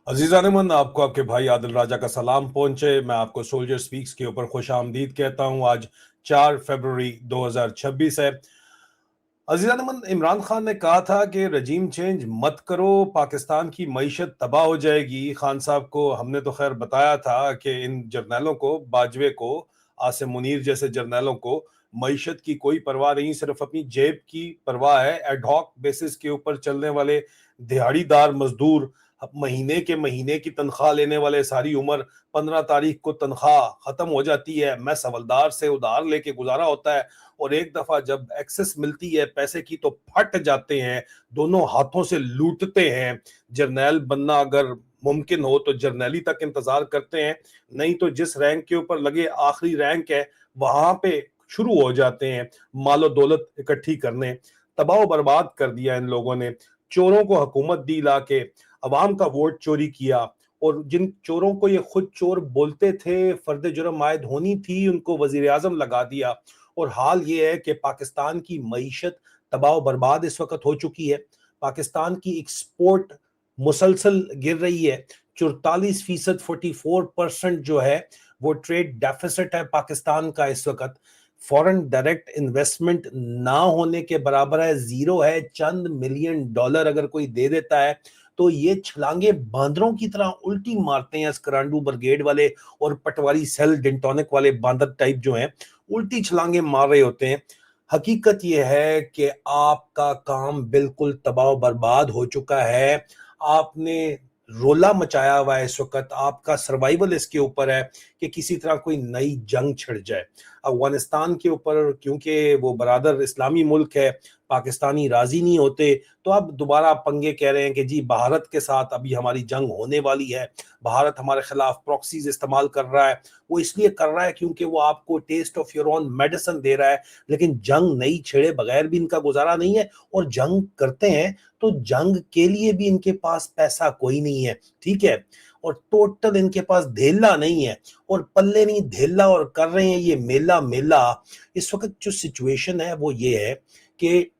अजीज़ान मन, आपको आपके भाई आदिल राजा का सलाम पहुंचे। मैं आपको सोल्जर स्पीक्स के ऊपर खुश आमदीद कहता हूं। आज 4 फरवरी 2026 है। अजीज़ान मन, इमरान खान ने कहा था कि रजीम चेंज मत करो, पाकिस्तान की मईशत तबाह हो जाएगी। खान साहब को हमने तो खैर बताया था कि इन जर्नैलों को, बाजवे को, आसिम मुनीर जैसे जर्नैलों को मईशत की कोई परवाह नहीं, सिर्फ अपनी जेब की परवाह है। एडहॉक बेसिस के ऊपर चलने वाले दिहाड़ीदार मजदूर, महीने की तनख्वाह लेने वाले, सारी उम्र 15 तारीख को तनख्वाह खत्म हो जाती है, मैं सवलदार से उधार लेके गुजारा होता है, और एक दफा जब एक्सेस मिलती है पैसे की तो फट जाते हैं, दोनों हाथों से लूटते हैं। जर्नैल बनना अगर मुमकिन हो तो जर्नैली तक इंतजार करते हैं, नहीं तो जिस रैंक के ऊपर लगे आखिरी रैंक है वहां पे शुरू हो जाते हैं मालो दौलत इकट्ठी करने। तबाह बर्बाद कर दिया इन लोगों ने। चोरों को हुकूमत दी लाके, अवाम का वोट चोरी किया, और जिन चोरों को ये खुद चोर बोलते थे, फर्द जुर्म आयद होनी थी, उनको वजीर आजम लगा दिया। और हाल ये है कि पाकिस्तान की मईशत तबाह बर्बाद इस वक्त हो चुकी है। पाकिस्तान की एक्सपोर्ट मुसलसल गिर रही है। 44%, 44% जो है वो ट्रेड डेफिसिट है पाकिस्तान का इस वक्त। फॉरेन डायरेक्ट इन्वेस्टमेंट ना होने के बराबर है, जीरो है। चंद मिलियन डॉलर अगर कोई दे देता है तो ये छलांगे बांदरों की तरह उल्टी मारते हैं। स्करांडू ब्रिगेड वाले और पटवारी सेल डेंटोनिक वाले बांदर टाइप जो हैं, उल्टी छलांगे मार रहे होते हैं। हकीकत यह है कि आपका काम बिल्कुल तबाह बर्बाद हो चुका है। आपने रोला मचाया हुआ है। इस वक्त आपका सर्वाइवल इसके ऊपर है कि किसी तरह कोई नई जंग छिड़ जाए अफगानिस्तान के ऊपर, क्योंकि वो बरादर इस्लामी मुल्क है, पाकिस्तानी राजी नहीं होते, तो अब दोबारा पंगे कह रहे हैं कि जी भारत के साथ अभी हमारी जंग होने वाली है। भारत हमारे खिलाफ प्रॉक्सीज इस्तेमाल कर रहा है। वो इसलिए कर रहा है क्योंकि वो आपको taste of your own medicine दे रहा है। लेकिन जंग नहीं छेड़े बगैर भी इनका गुजारा नहीं है, और जंग करते हैं तो जंग के लिए भी इनके पास पैसा कोई नहीं है, ठीक है। और टोटल इनके पास धेला नहीं है, और पल्ले नहीं धेला, और कर रहे हैं ये मेला मेला। इस वक्त जो सिचुएशन है वो ये है कि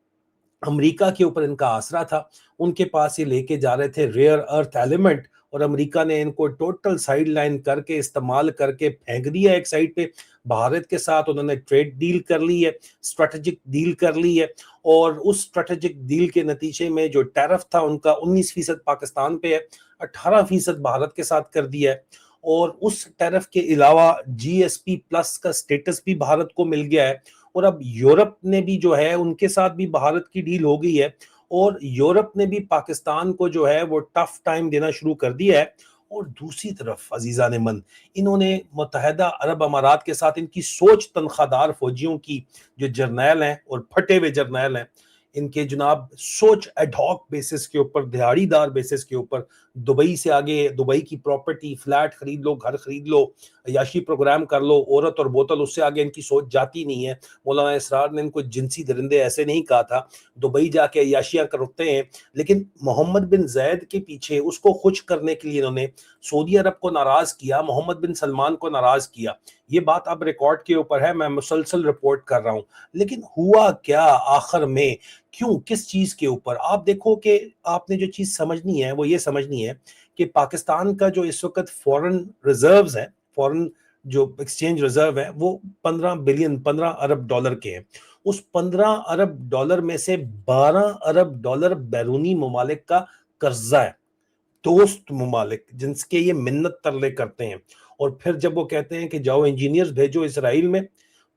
अमेरिका के ऊपर इनका आसरा था। उनके पास ये लेके जा रहे थे रेयर अर्थ एलिमेंट, और अमेरिका ने इनको टोटल साइड लाइन करके, इस्तेमाल करके फेंक दिया एक साइड पे। भारत के साथ उन्होंने ट्रेड डील कर ली है, स्ट्रेटेजिक डील कर ली है, और उस स्ट्रेटेजिक डील के नतीजे में जो टैरिफ था उनका 19% पाकिस्तान पे है, 18% भारत के साथ कर दिया है। और उस टैरिफ के अलावा जीएसपी प्लस का स्टेटस भी भारत को मिल गया है। और अब यूरोप ने भी जो है, उनके साथ भी भारत की डील हो गई है, और यूरोप ने भी पाकिस्तान को जो है वो टफ टाइम देना शुरू कर दिया है। और दूसरी तरफ अजीजा ने मन, इन्होंने मुत्तहदा अरब अमारात के साथ इनकी सोच तनख्वाहदार फौजियों की, जो जर्नैल हैं और फटे हुए जर्नैल हैं, इनके जनाब सोच एडहॉक बेसिस के ऊपर, दिहाड़ीदार बेसिस के ऊपर, दुबई से आगे दुबई की प्रॉपर्टी, फ्लैट खरीद लो, घर खरीद लो, अयाशी प्रोग्राम कर लो, औरत और बोतल, उससे आगे इनकी सोच जाती नहीं है। मौलाना इसरार ने इनको जिनसी दरिंदे ऐसे नहीं कहा था। दुबई जाके अयाशियां करते हैं, लेकिन मोहम्मद बिन जैद के पीछे उसको खुश करने के लिए इन्होंने सऊदी अरब को नाराज किया, मोहम्मद बिन सलमान को नाराज किया। ये बात अब रिकॉर्ड के ऊपर है, मैं मुसलसल रिपोर्ट कर रहा हूं। लेकिन हुआ क्या आखिर में, क्यों, किस चीज के ऊपर? आप देखो कि आपने जो चीज समझनी है वो ये समझनी है कि पाकिस्तान का जो इस वक्त फॉरेन रिजर्व्स है, फॉरेन जो एक्सचेंज रिजर्व है, वो 15 अरब डॉलर के हैं। उस 15 अरब डॉलर में से 12 अरब डॉलर बैरूनी ममालिक का कर्जा है, दोस्त ममालिक जिनके ये मिन्नत तरले करते हैं। और फिर जब वो कहते हैं कि जाओ इंजीनियर्स भेजो इसराइल में,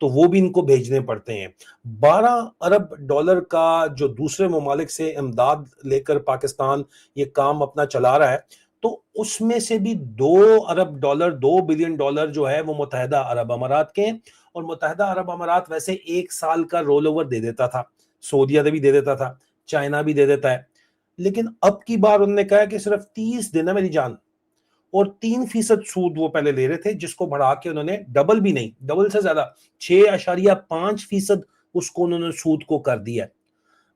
तो वो भी इनको भेजने पड़ते हैं। 12 अरब डॉलर का जो दूसरे ममालिक से इमदाद लेकर पाकिस्तान ये काम अपना चला रहा है, तो उसमें से भी 2 अरब डॉलर, 2 बिलियन डॉलर जो है वो मुत्तहदा अरब अमारात के हैं। और मुत्तहदा अरब अमारात वैसे 1 साल का रोल ओवर दे देता था, सऊदी अरब भी दे देता था, चाइना भी दे देता है। लेकिन अब की बार उन्होंने कहा कि सिर्फ 30 दिन है मेरी जान, और 3% सूद वो पहले ले रहे थे, जिसको बढ़ा के उन्होंने डबल भी नहीं, डबल से ज्यादा 6.5% उसको उन्होंने सूद को कर दिया।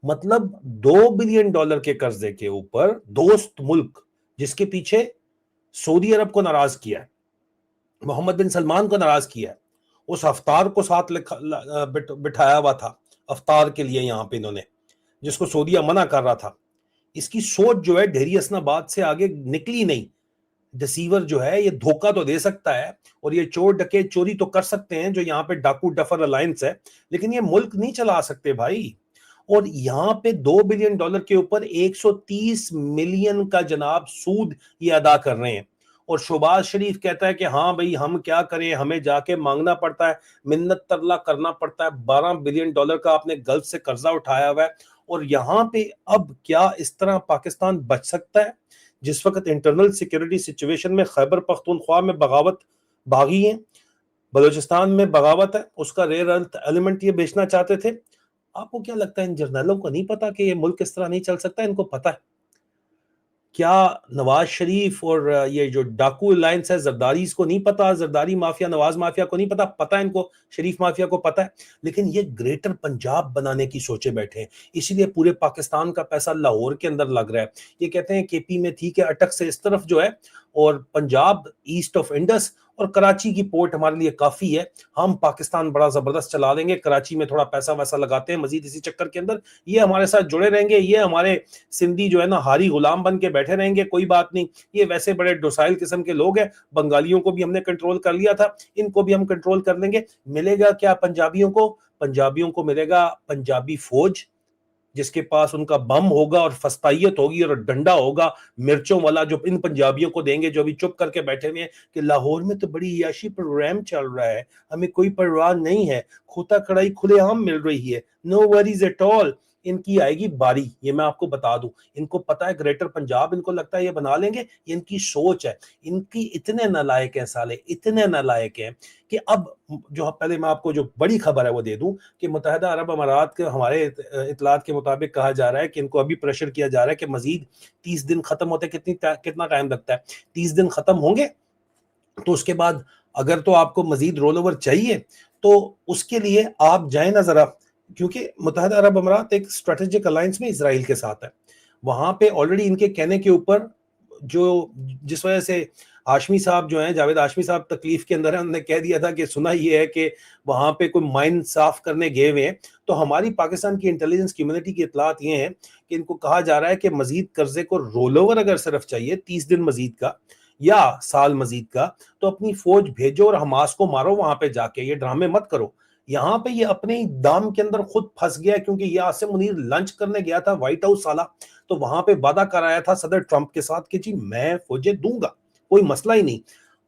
मतलब 2 बिलियन डॉलर के कर्जे के ऊपर दोस्त मुल्क, जिसके पीछे सऊदी अरब को नाराज किया है, मोहम्मद बिन सलमान को नाराज किया है, उस अफ्तार को साथ बिठाया हुआ था अफ्तार के लिए यहां पे इन्होंने, जिसको सऊदीया मना कर रहा था। इसकी सोच जो है ढेरी हसनाबाद से आगे निकली नहीं। डिसीवर जो है ये धोखा तो दे सकता है और ये चोर डकैत चोरी तो कर सकते हैं जो यहाँ पे डाकू डफर अलायंस है, लेकिन ये मुल्क नहीं चला सकते भाई। और यहाँ पे $2 बिलियन के ऊपर 130 मिलियन का जनाब सूद ये अदा कर रहे हैं। और शोबाज शरीफ कहता है कि हाँ भाई हम क्या करें, हमें जाके मांगना पड़ता है, मिन्नत तरला करना पड़ता है। $12 बिलियन का आपने गल्फ से कर्जा उठाया हुआ है। और यहाँ पे अब क्या इस तरह पाकिस्तान बच सकता है? जिस वक्त इंटरनल सिक्योरिटी सिचुएशन में खैबर पख्तूनख्वा में बगावत भागी है, बलूचिस्तान में बगावत है, उसका रेयर अर्थ एलिमेंट ये बेचना चाहते थे। आपको क्या लगता है इन जर्नलों को नहीं पता कि ये मुल्क इस तरह नहीं चल सकता? इनको पता है। क्या नवाज शरीफ और ये जो डाकू अलायंस है जरदारी को नहीं पता? जरदारी माफिया नवाज माफिया को नहीं पता? पता है इनको, शरीफ माफिया को पता है। लेकिन ये ग्रेटर पंजाब बनाने की सोचे बैठे हैं, इसीलिए पूरे पाकिस्तान का पैसा लाहौर के अंदर लग रहा है। ये कहते हैं केपी में थी कि अटक से इस तरफ जो है, और पंजाब ईस्ट ऑफ इंडस और कराची की पोर्ट हमारे लिए काफी है, हम पाकिस्तान बड़ा जबरदस्त चला लेंगे, कराची में थोड़ा पैसा वैसा लगाते हैं मजीद इसी चक्कर के अंदर, ये हमारे साथ जुड़े रहेंगे, ये हमारे सिंधी जो है ना हारी गुलाम बन के बैठे रहेंगे, कोई बात नहीं, ये वैसे बड़े डोसाइल किस्म के लोग हैं, बंगालियों को भी हमने कंट्रोल कर लिया था, इनको भी हम कंट्रोल कर लेंगे। मिलेगा क्या पंजाबियों को? पंजाबियों को मिलेगा पंजाबी फौज, जिसके पास उनका बम होगा और फस्तायत होगी और डंडा होगा मिर्चों वाला, जो इन पंजाबियों को देंगे जो अभी चुप करके बैठे हुए हैं कि लाहौर में तो बड़ी याशी प्रोग्राम चल रहा है, हमें कोई परवाह नहीं है, खोता कड़ाई खुलेआम मिल रही है, नो वरीज एट ऑल। इनकी आएगी बारी, ये मैं आपको बता दूं। इनको पता है ग्रेटर पंजाब, इनको लगता है ये बना लेंगे, ये इनकी सोच है। इनकी इतने नालायक हैं साले, इतने नालायक हैं कि अब जो पहले मैं आपको जो बड़ी खबर है वो दे दूं कि मुत्तहिदा अरब अमारात के हमारे इतलात के मुताबिक कहा जा रहा है कि इनको अभी प्रेशर किया जा रहा है कि मजीद 30 दिन खत्म होते कितना टाइम लगता है, 30 दिन खत्म होंगे तो उसके बाद अगर तो आपको मजीद रोल ओवर चाहिए तो उसके लिए आप जाए ना जरा, क्योंकि मुत्तहिदा अरब अमारात एक स्ट्रेटेजिक अलायंस में इसराइल के साथ है। वहां पे ऑलरेडी इनके कहने के ऊपर जो जिस वजह से हाशमी साहब जो हैं, जावेद हाशमी साहब तकलीफ के अंदर है, उन्होंने कह दिया था कि सुना ये है कि वहां पे कोई माइन साफ करने गए हुए हैं। तो हमारी पाकिस्तान की इंटेलिजेंस कम्युनिटी की इतलात ये है कि इनको कहा जा रहा है कि मजीद कर्जे को रोल ओवर अगर सिर्फ चाहिए 30 दिन मजीद का या साल मजीद का, तो अपनी फौज भेजो और हमास को मारो वहां पे जाके, ये ड्रामे मत करो। यहाँ पे ये अपने ही दाम के अंदर खुद फंस गया, क्योंकि ये आसिम मुनीर लंच करने गया था व्हाइट हाउस साला, तो वहां पे वादा कराया था सदर ट्रंप के साथ कि जी मैं फौजें दूंगा, कोई मसला ही नहीं।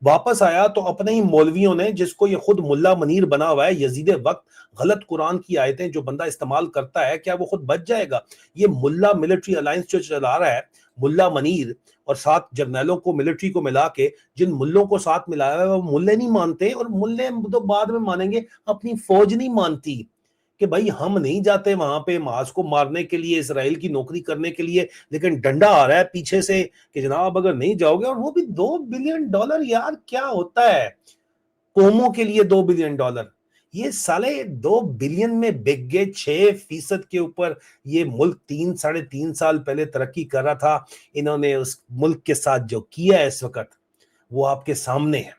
वापस आया तो अपने ही मौलवियों ने, जिसको ये खुद मुल्ला मनीर बना हुआ है, यजीद वक्त गलत कुरान की आयतें जो बंदा इस्तेमाल करता है, क्या वो खुद बच जाएगा? ये मुल्ला मिलिट्री अलायंस जो चला रहा है, मुल्ला मनीर और 7 जर्नलों को मिलिट्री को मिला के, जिन मुल्लों को साथ मिलाया है वो मुल्ले नहीं मानते, और मुल्ले तो बाद में मानेंगे, अपनी फौज नहीं मानती कि भाई हम नहीं जाते वहां पे मास को मारने के लिए, इसराइल की नौकरी करने के लिए, लेकिन डंडा आ रहा है पीछे से कि जनाब अगर नहीं जाओगे, और वो भी $2 बिलियन। यार क्या होता है कौमों के लिए $2 बिलियन? ये साले 2 बिलियन में बिक गए। 6% के ऊपर ये मुल्क 3-3.5 साल पहले तरक्की कर रहा था। इन्होंने उस मुल्क के साथ जो किया है इस वक्त वो आपके सामने है,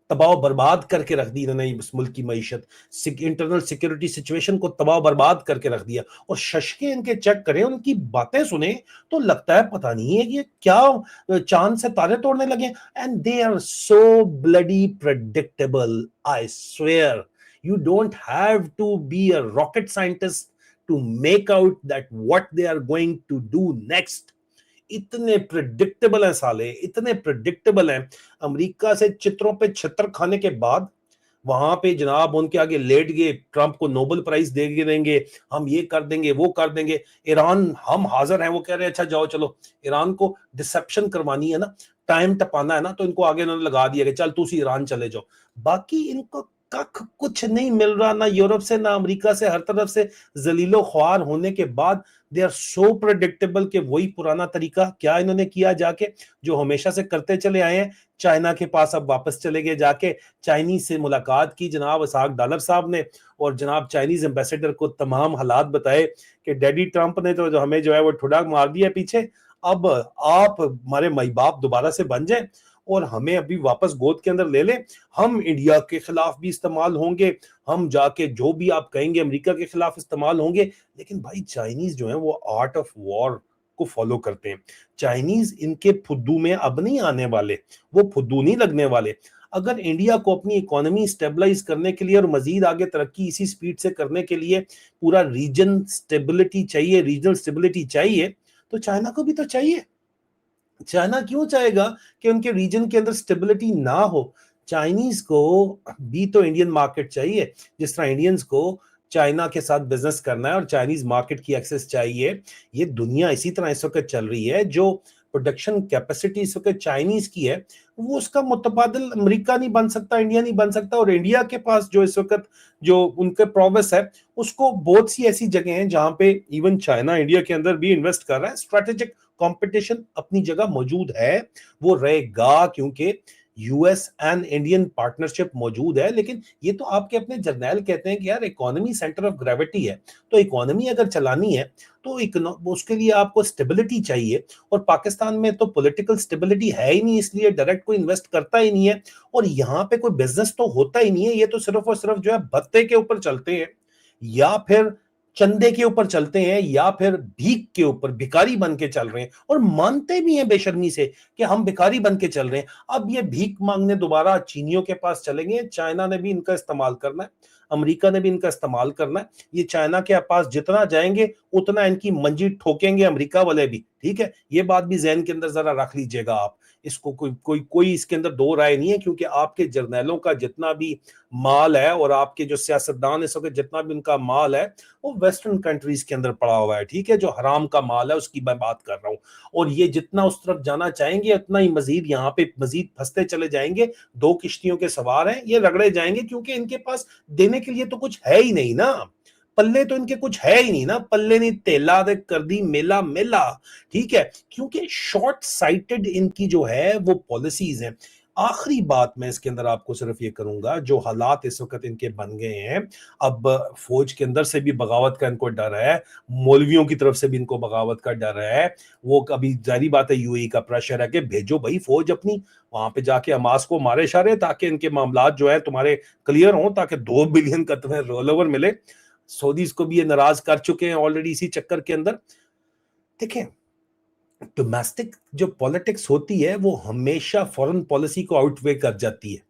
तबाह बर्बाद करके रख दी इन्होंने इस मुल्क की मईशत, इंटरनल सिक्योरिटी सिचुएशन को तबाह बर्बाद करके रख दिया। और शशके इनके चेक करें, उनकी बातें सुने तो लगता है पता नहीं है कि क्या चांद से तारे तोड़ने लगे। And they are so bloody predictable, I swear. You don't have to be a rocket scientist to make out that what they are going to do next. इतने प्रिडिक्टेबल हैं साले, इतने प्रिडिक्टेबल हैं। अमेरिका से चित्रों पे छत्र खाने के बाद वहां पे जनाब उनके आगे लेट गए, ट्रंप को नोबेल प्राइज दे देंगे, हम ये कर देंगे वो कर देंगे। ईरान हम हाजिर हैं, वो कह रहे हैं अच्छा जाओ चलो। ईरान को डिसेप्शन करवानी है ना, टाइम टपाना है ना, तो इनको आगे उन्होंने लगा दिया कि चल तू ईरान चले जाओ। बाकी इनको कख कुछ नहीं मिल रहा, ना यूरोप से ना अमेरिका से, हर तरफ से जलीलो ख्वार होने के बाद दे आर सो प्रेडिक्टेबल कि वही पुराना तरीका क्या इन्होंने किया जाके, जो हमेशा से करते चले आए हैं। चाइना के पास अब वापस चले गए, जाके चाइनीज से मुलाकात की जनाब इसाक डालर साहब ने, और जनाब चाइनीज एम्बेसडर को तमाम हालात बताए कि डैडी ट्रंप ने तो जो हमें जो है वो ठुडा मार दिया पीछे, अब आप हमारे माई बाप दोबारा से बन जाए और हमें अभी वापस गोद के अंदर ले ले। हम इंडिया के खिलाफ भी इस्तेमाल होंगे, हम जाके जो भी आप कहेंगे अमेरिका के खिलाफ इस्तेमाल होंगे, लेकिन भाई चाइनीज जो है वो आर्ट ऑफ वॉर को फॉलो करते हैं। चाइनीज इनके फुद्दू में अब नहीं आने वाले, वो फुद्दू नहीं लगने वाले। अगर इंडिया को अपनी इकोनॉमी स्टेबलाइज करने के लिए और मजीद आगे तरक्की इसी स्पीड से करने के लिए पूरा रीजन स्टेबिलिटी चाहिए, रीजनल स्टेबिलिटी चाहिए, तो चाइना को भी तो चाहिए। चाइना क्यों चाहेगा कि उनके रीजन के अंदर स्टेबिलिटी ना हो? चाइनीज को भी तो इंडियन मार्केट चाहिए, जिस तरह इंडियंस को चाइना के साथ बिजनेस करना है और चाइनीज मार्केट की एक्सेस चाहिए। ये दुनिया इसी तरह इस वक्त चल रही है। जो प्रोडक्शन कैपेसिटी इस वक्त चाइनीज की है, वो उसका मुतबादिल अमेरिका नहीं बन सकता, इंडिया नहीं बन सकता। और इंडिया के पास जो इस वक्त जो उनके प्रोग्रेस है, उसको बहुत सी ऐसी जगह हैं जहां पे इवन चाइना इंडिया के अंदर भी इन्वेस्ट कर रहा है। स्ट्रेटेजिक कंपटीशन अपनी जगह मौजूद है, वो रहेगा, क्योंकि यूएस एंड इंडियन पार्टनरशिप मौजूद है। लेकिन ये तो आपके अपने जर्नैल कहते हैं कि यार इकोनॉमी सेंटर ऑफ ग्रेविटी है, तो इकोनॉमी अगर चलानी है तो उसके लिए आपको स्टेबिलिटी चाहिए। और पाकिस्तान में तो पॉलिटिकल स्टेबिलिटी है ही नहीं, इसलिए डायरेक्ट कोई इन्वेस्ट करता ही नहीं है और यहाँ पे कोई बिजनेस तो होता ही नहीं है। ये तो सिर्फ और सिर्फ जो है भत्ते के ऊपर चलते हैं, या फिर चंदे के ऊपर चलते हैं, या फिर भीख के ऊपर भिखारी बन के चल रहे हैं। और मानते भी हैं बेशर्मी से कि हम भिखारी बन के चल रहे हैं। अब ये भीख मांगने दोबारा चीनियों के पास चलेंगे। चाइना ने भी इनका इस्तेमाल करना है, अमेरिका ने भी इनका इस्तेमाल करना है। ये चाइना के पास जितना जाएंगे उतना इनकी मंजी ठोकेंगे अमेरिका वाले भी, ठीक है। ये बात भी ज़हन के अंदर जरा रख लीजिएगा आप। इसको कोई इसके अंदर दो राय नहीं है, क्योंकि आपके जर्नैलों का जितना भी माल है और आपके जो सियासतदान इस वक्त जितना भी उनका माल है, वो वेस्टर्न कंट्रीज के अंदर पड़ा हुआ है, ठीक है। जो हराम का माल है उसकी मैं बात कर रहा हूँ। और ये जितना उस तरफ जाना चाहेंगे उतना ही मजीद यहाँ पे मजीद फंसते चले जाएंगे। दो किश्तियों के सवार हैं, ये रगड़े जाएंगे, क्योंकि इनके पास देने के लिए तो कुछ है ही नहीं ना। पल्ले तो इनके कुछ है ही नहीं ना, पल्ले नहीं तेला दे कर दी मेला मेला, ठीक है। क्योंकि शॉर्ट साइटेड इनकी जो है वो पॉलिसीज हैं। आखिरी बात मैं इसके अंदर आपको सिर्फ ये करूंगा, जो हालात इस वक्त इनके बन गए हैं, अब फौज के अंदर से भी बगावत का इनको डर है, मौलवियों की तरफ से भी इनको बगावत का डर है। वो कभी जारी बात है यूएई का प्रेशर है कि भेजो भाई फौज अपनी, वहां पे जाके हमास को मारे शारे, ताकि इनके मामलात जो है तुम्हारे क्लियर हों, ताकि 2 बिलियन का तुम्हें रोल ओवर मिले। सऊदीज को भी ये नाराज कर चुके हैं ऑलरेडी इसी चक्कर के अंदर। देखें, डोमेस्टिक जो पॉलिटिक्स होती है वो हमेशा फॉरेन पॉलिसी को आउटवे कर जाती है।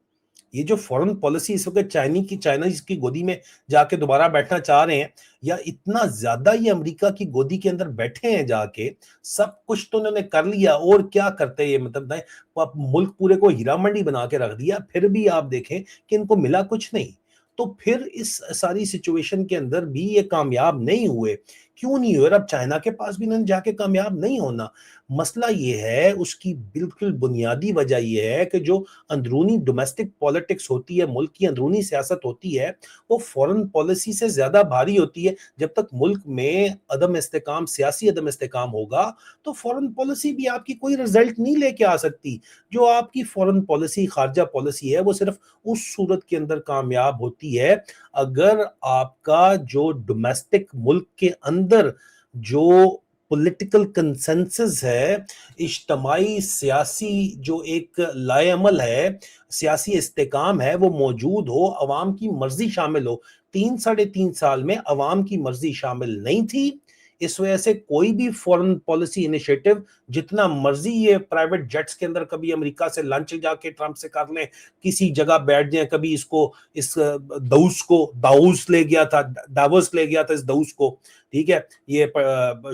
ये जो फॉरेन पॉलिसी इस वक्त चाइनीज की गोदी में जाके दोबारा बैठना चाह रहे हैं, या इतना ज्यादा ये अमेरिका की गोदी के अंदर बैठे हैं जाके, सब कुछ तो उन्होंने कर लिया और क्या करते हैं ये, मतलब मुल्क पूरे को हीरा मंडी बना के रख दिया, फिर भी आप देखें कि इनको मिला कुछ नहीं। तो फिर इस सारी सिचुएशन के अंदर भी ये कामयाब नहीं हुए। क्यों नहीं हुए? अब चाइना के पास भी इन्होंने जाके कामयाब नहीं होना। मसला ये है, उसकी बिल्कुल बुनियादी वजह ये है कि जो अंदरूनी डोमेस्टिक पॉलिटिक्स होती है, मुल्क की अंदरूनी सियासत होती है, वो फॉरेन पॉलिसी से ज्यादा भारी होती है। जब तक मुल्क में अदम इस्तेकाम, सियासी अदम इस्तेकाम होगा, तो फॉरेन पॉलिसी भी आपकी कोई रिजल्ट नहीं लेके आ सकती। जो आपकी फॉरेन पॉलिसी, खारजा पॉलिसी है, वो सिर्फ उस सूरत के अंदर कामयाब होती है अगर आपका जो डोमेस्टिक मुल्क के अंदर जो पॉलिटिकल कंसेंसस है, इज्तमाई सियासी जो एक लाएअमल है, सियासी इस्तेकाम है, वो मौजूद हो, अवाम की मर्जी शामिल हो। 3-3.5 साल में अवाम की मर्जी शामिल नहीं थी। इस वजह से कोई भी फॉरेन पॉलिसी इनिशिएटिव, जितना मर्जी ये प्राइवेट जेट्स के अंदर कभी अमेरिका से लंच जाके ट्रंप से कर लें, किसी जगह बैठ जाए, कभी इसको इस दाऊस ले गया था, दावोस ले गया था इस दाऊस को, ठीक है। ये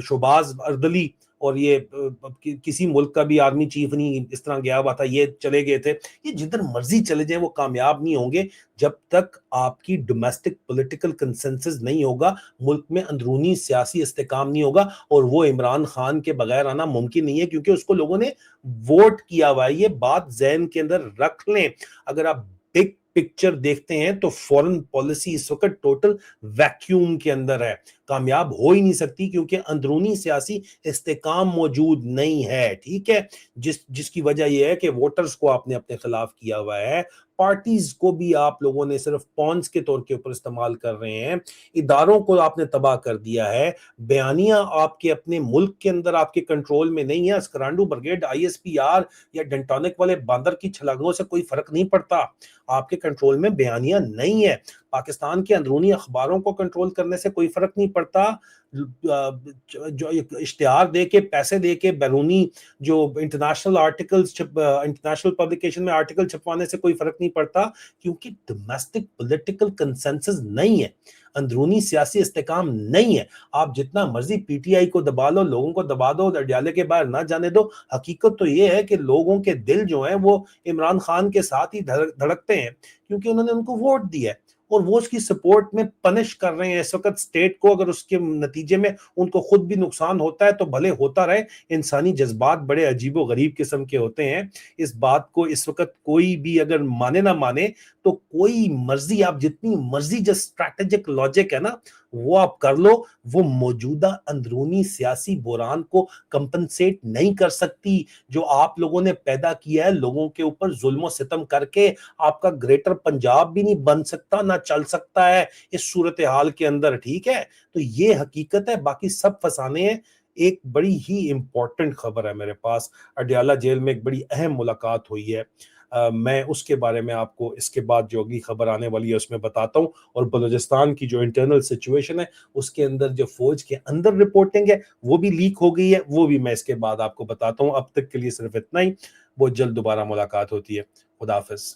शोबाज अर्दली और ये किसी मुल्क का भी आर्मी चीफ नहीं इस तरह गया हुआ था, ये चले गए थे। ये जिधर मर्जी चले जाएं वो कामयाब नहीं होंगे जब तक आपकी डोमेस्टिक पॉलिटिकल कंसेंसस नहीं होगा, मुल्क में अंदरूनी सियासी इस्तेकाम नहीं होगा। और वो इमरान खान के बगैर आना मुमकिन नहीं है, क्योंकि उसको लोगों ने वोट किया हुआ है। ये बात ज़हन के अंदर रख लें। अगर आप बिग पिक्चर देखते हैं तो फॉरेन पॉलिसी इस वक्त टोटल वैक्यूम के अंदर है, कामयाब हो ही नहीं सकती, क्योंकि अंदरूनी सियासी इस्तेकाम मौजूद नहीं है, ठीक है। जिसकी वजह यह है कि वोटर्स को आपने अपने खिलाफ किया हुआ है, पार्टीज को भी आप लोगों ने सिर्फ पॉन्स के तौर के ऊपर इस्तेमाल कर रहे हैं, इदारों को आपने तबाह कर दिया है, बयानियां आपके अपने मुल्क के अंदर आपके कंट्रोल में नहीं है। स्करांडू ब्रिगेड, आईएसपीआर या डेंटोनिक वाले बांदर की छलांगों से कोई फर्क नहीं पड़ता, आपके कंट्रोल में बयानियां नहीं है। पाकिस्तान के अंदरूनी अखबारों को कंट्रोल करने से कोई फर्क नहीं पड़ता जो इश्तिहार दे के पैसे दे के बैरूनी जो इंटरनेशनल पब्लिकेशन में आर्टिकल छपवाने से कोई फर्क नहीं पड़ता, क्योंकि डोमेस्टिक पॉलिटिकल कंसेंसस नहीं है, अंदरूनी सियासी इस्तेकाम नहीं है। आप जितना मर्जी पीटीआई को दबा लो, लोगों को दबा दो, अडयाले के बाहर ना जाने दो, हकीकत तो ये है कि लोगों के दिल जो हैं वो इमरान खान के साथ ही धड़कते हैं, क्योंकि उन्होंने उनको वोट दिया है और वो उसकी सपोर्ट में पनिश कर रहे हैं इस वक्त स्टेट को। अगर उसके नतीजे में उनको खुद भी नुकसान होता है तो भले होता रहे, इंसानी जज्बात बड़े अजीबो गरीब किस्म के होते हैं। इस बात को इस वक्त कोई भी अगर माने ना माने, तो कोई मर्जी, आप जितनी मर्जी जो स्ट्रैटेजिक लॉजिक है ना वो आप कर लो, वो मौजूदा अंदरूनी सियासी बुरान को कंपनसेट नहीं कर सकती जो आप लोगों ने पैदा किया है लोगों के ऊपर जुल्म सितम करके। आपका ग्रेटर पंजाब भी नहीं बन सकता, ना चल सकता है इस सूरत हाल के अंदर, ठीक है? तो ये हकीकत है, बाकी सब फसाने हैं। एक बड़ी ही इंपॉर्टेंट खबर है मेरे पास, अडयाला जेल में एक बड़ी अहम मुलाकात हुई है। मैं उसके बारे में आपको इसके बाद जो अगली खबर आने वाली है उसमें बताता हूं, और बलूचिस्तान की जो इंटरनल सिचुएशन है उसके अंदर जो फौज के अंदर रिपोर्टिंग है वो भी लीक हो गई है, वो भी मैं इसके बाद आपको बताता हूं। अब तक के लिए सिर्फ इतना ही, बहुत जल्द दोबारा मुलाकात होती है। खुदा हाफिज।